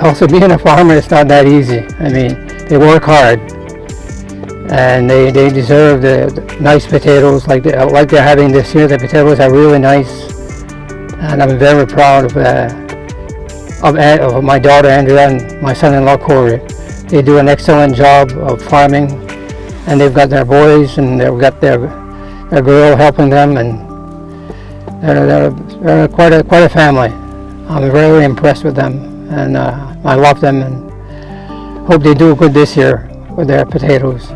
Also, being a farmer is not that easy. I mean, they work hard, and they deserve the nice potatoes like they're having this year. The potatoes are really nice, and I'm very proud of my daughter Andrea and my son-in-law Corey. They do an excellent job of farming, and they've got their boys and they've got their girl helping them, and they're quite a family. I'm very impressed with them, and I love them, and hope they do good this year with their potatoes.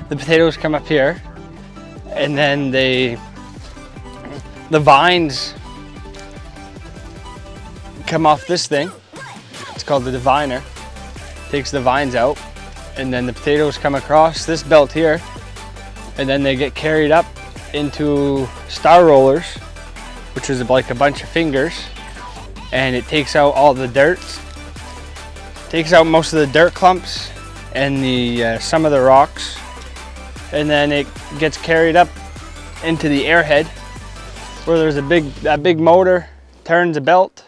The potatoes come up here, and then the vines come off this thing. It's called the diviner. Takes the vines out, and then the potatoes come across this belt here, and then they get carried up into star rollers, which is like a bunch of fingers, and it takes out all the dirt, takes out most of the dirt clumps and the some of the rocks, and then it gets carried up into the airhead where there's a big motor turns a belt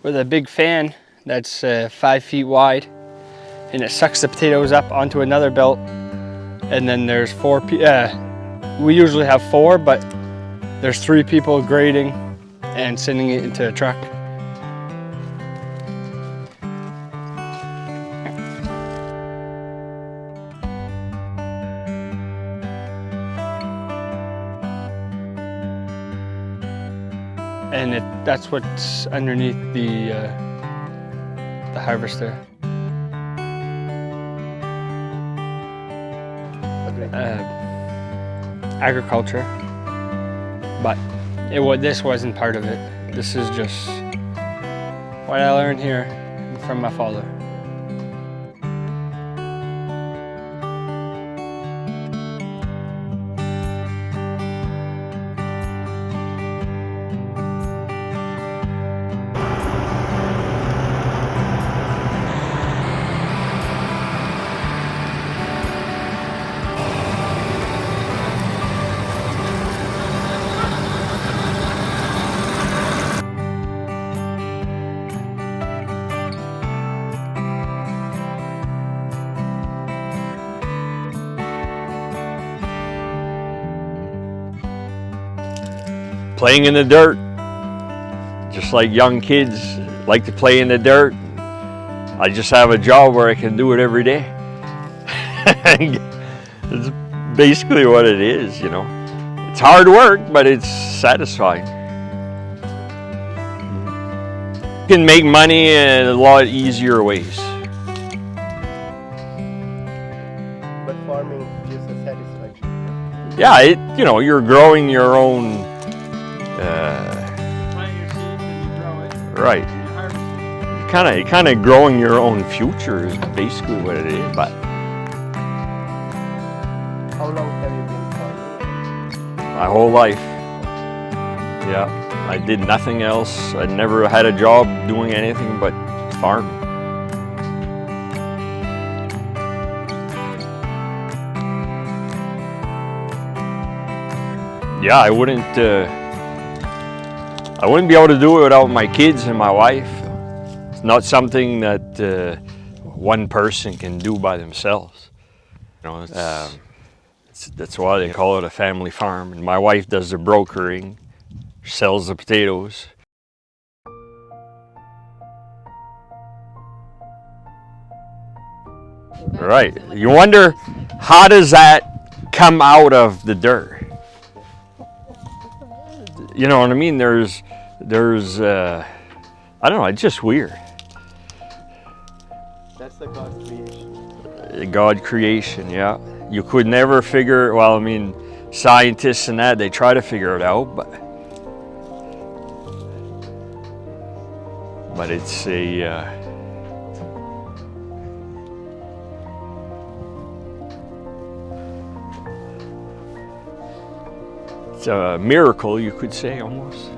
with a big fan that's 5 feet wide, and it sucks the potatoes up onto another belt. And then there's we usually have 4, but there's 3 people grading and sending it into a truck. And that's what's underneath the harvester. Agriculture, but this wasn't part of it. This is just what I learned here from my father. Playing in the dirt, just like young kids like to play in the dirt. I just have a job where I can do it every day. It's basically what it is, you know. It's hard work, but it's satisfying. You can make money in a lot easier ways. But farming gives a satisfaction. Yeah, you know, you're growing your own. Plant your seed and you grow it. Right. And you harvest it. You kind of growing your own future is basically what it is. But How long have you been farming? my whole life, yeah, I did nothing else. I never had a job doing anything but farm. Yeah, I wouldn't be able to do it without my kids and my wife. It's not something that one person can do by themselves. You know, that's why they call it a family farm. And my wife does the brokering, sells the potatoes. Right. You wonder, how does that come out of the dirt? You know what I mean? There's I don't know, it's just weird. That's the God creation. God creation, yeah. You could never figure, well, I mean, scientists and that, they try to figure it out, but it's a, it's a miracle, you could say, almost.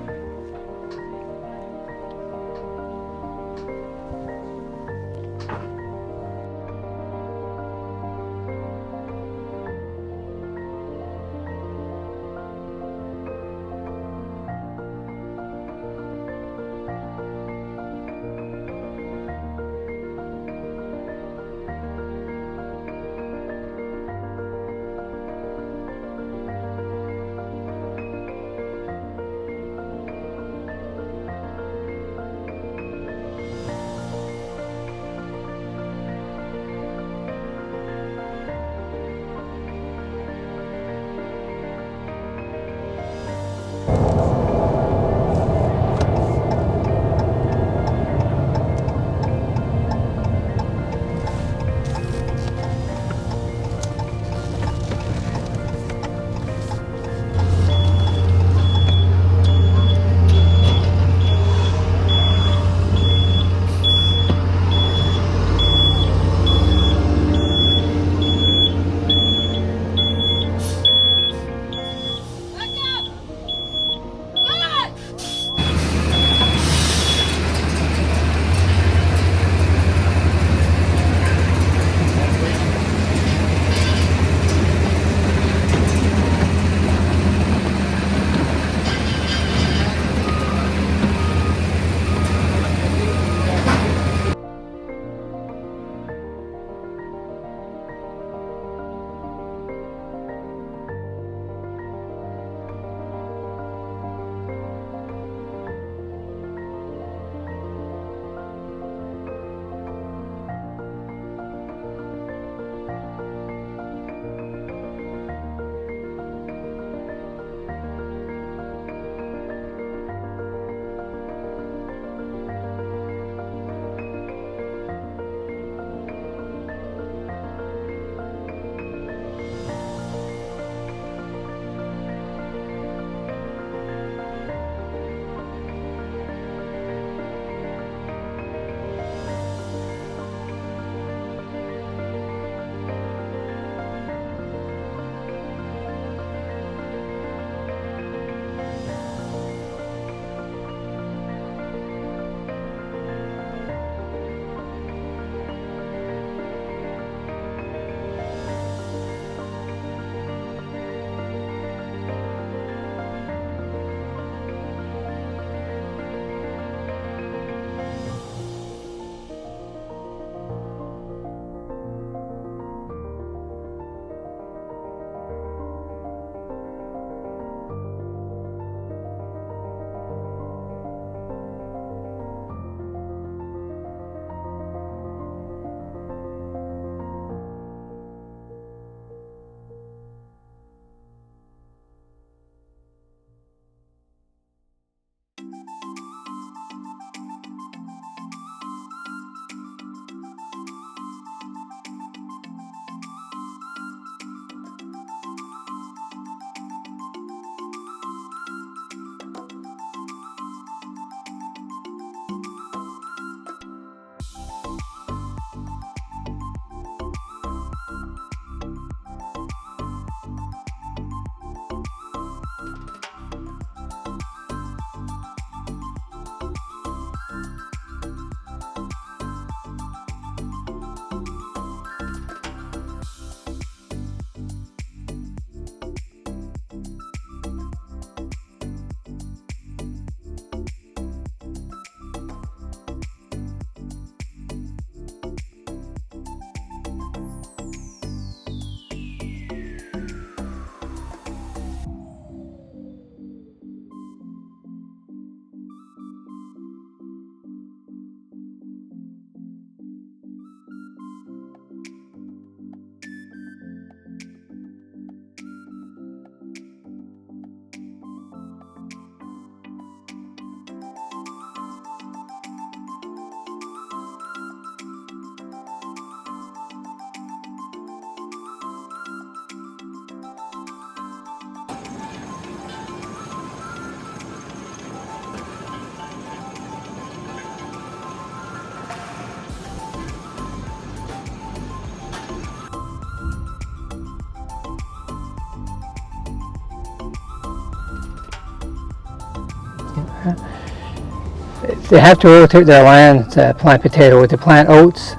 They have to rotate their land to plant potatoes. They plant oats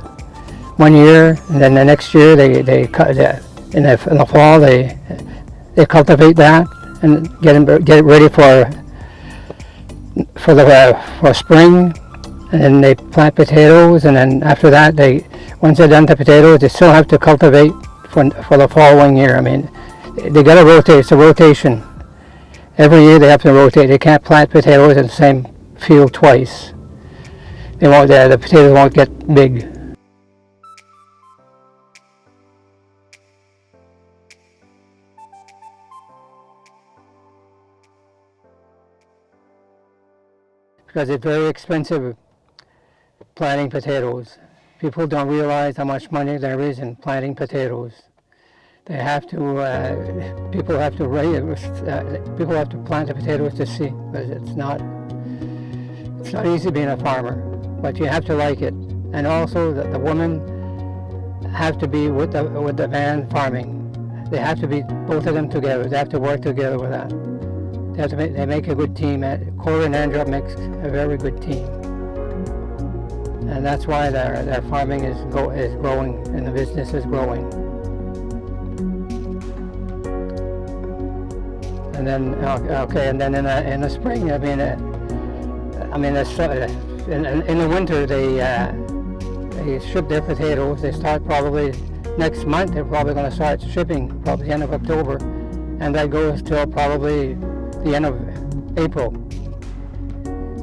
1 year, and then the next year they cut in the fall they cultivate that and get it ready for spring, and then they plant potatoes, and then after that once they're done the potatoes, they still have to cultivate for the following year. I mean, they got to rotate. It's a rotation. Every year they have to rotate. They can't plant potatoes in the same field twice. They won't. The potatoes won't get big. Because it's very expensive planting potatoes. People don't realize how much money there is in planting potatoes. They have to, people have to plant the potatoes to see, because it's not easy being a farmer, but you have to like it. And also the women have to be with the man farming. They have to be, both of them together. They have to work together with that. They make a good team. Corey and Andrew makes a very good team. And that's why their farming is growing and the business is growing. And then, and then in the spring, in the winter they ship their potatoes. They start probably next month. They're probably going to start shipping probably the end of October, and that goes till probably the end of April.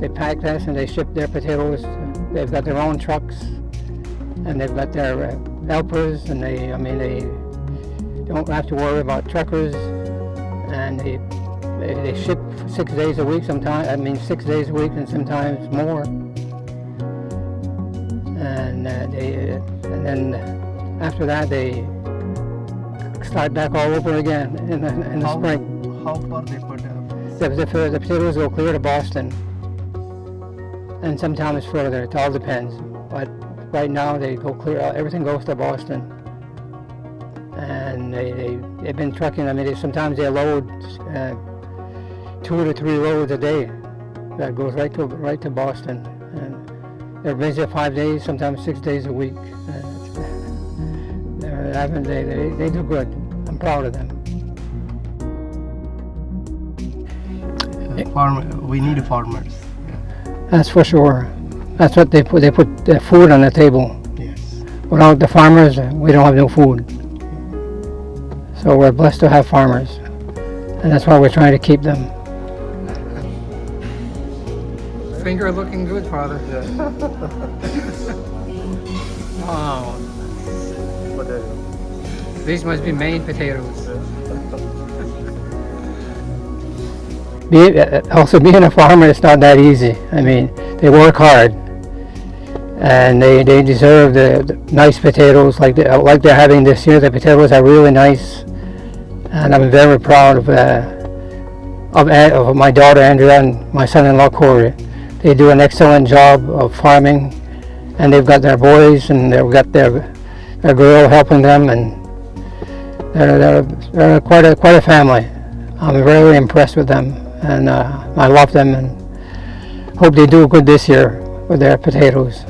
They pack this and they ship their potatoes. They've got their own trucks, and they've got their helpers, and they don't have to worry about truckers, and they ship 6 days a week sometimes. 6 days a week and sometimes more. And then after that they start back all over again in the spring. How far they put up? The potatoes go clear to Boston, and sometimes further. It all depends. But right now they go clear. Everything goes to Boston, and they've been trucking. Sometimes they load 2 to 3 loads a day. That goes right to Boston, and they're busy 5 days, sometimes 6 days a week. They do good. I'm proud of them. We need farmers. That's for sure. That's what they put. They put the food on the table. Yes. Without the farmers, we don't have no food. So we're blessed to have farmers, and that's why we're trying to keep them. Finger looking good, Father. Wow. These must be Maine potatoes. Also, being a farmer, it's not that easy. They work hard, and they deserve the nice potatoes like they're having this year. The potatoes are really nice, and I'm very proud of my daughter Andrea and my son-in-law Corey. They do an excellent job of farming, and they've got their boys and they've got their girl helping them, and they're quite a family. I'm very impressed with them. And I love them, and hope they do good this year with their potatoes.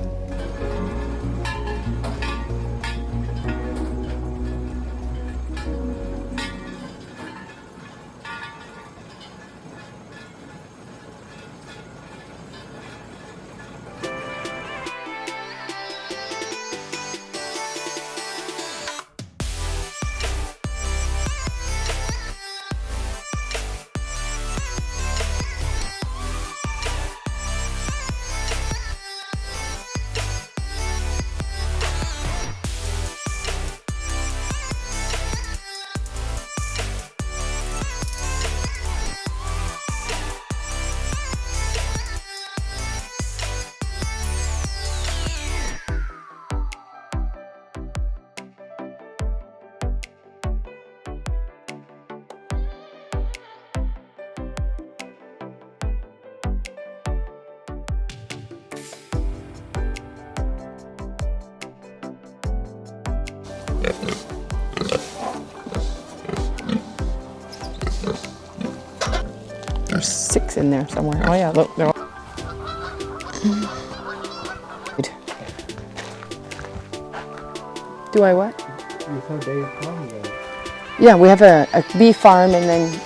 in there somewhere. Oh yeah, look, they're all... Do I what? You said they farm there. Yeah, we have a bee farm and then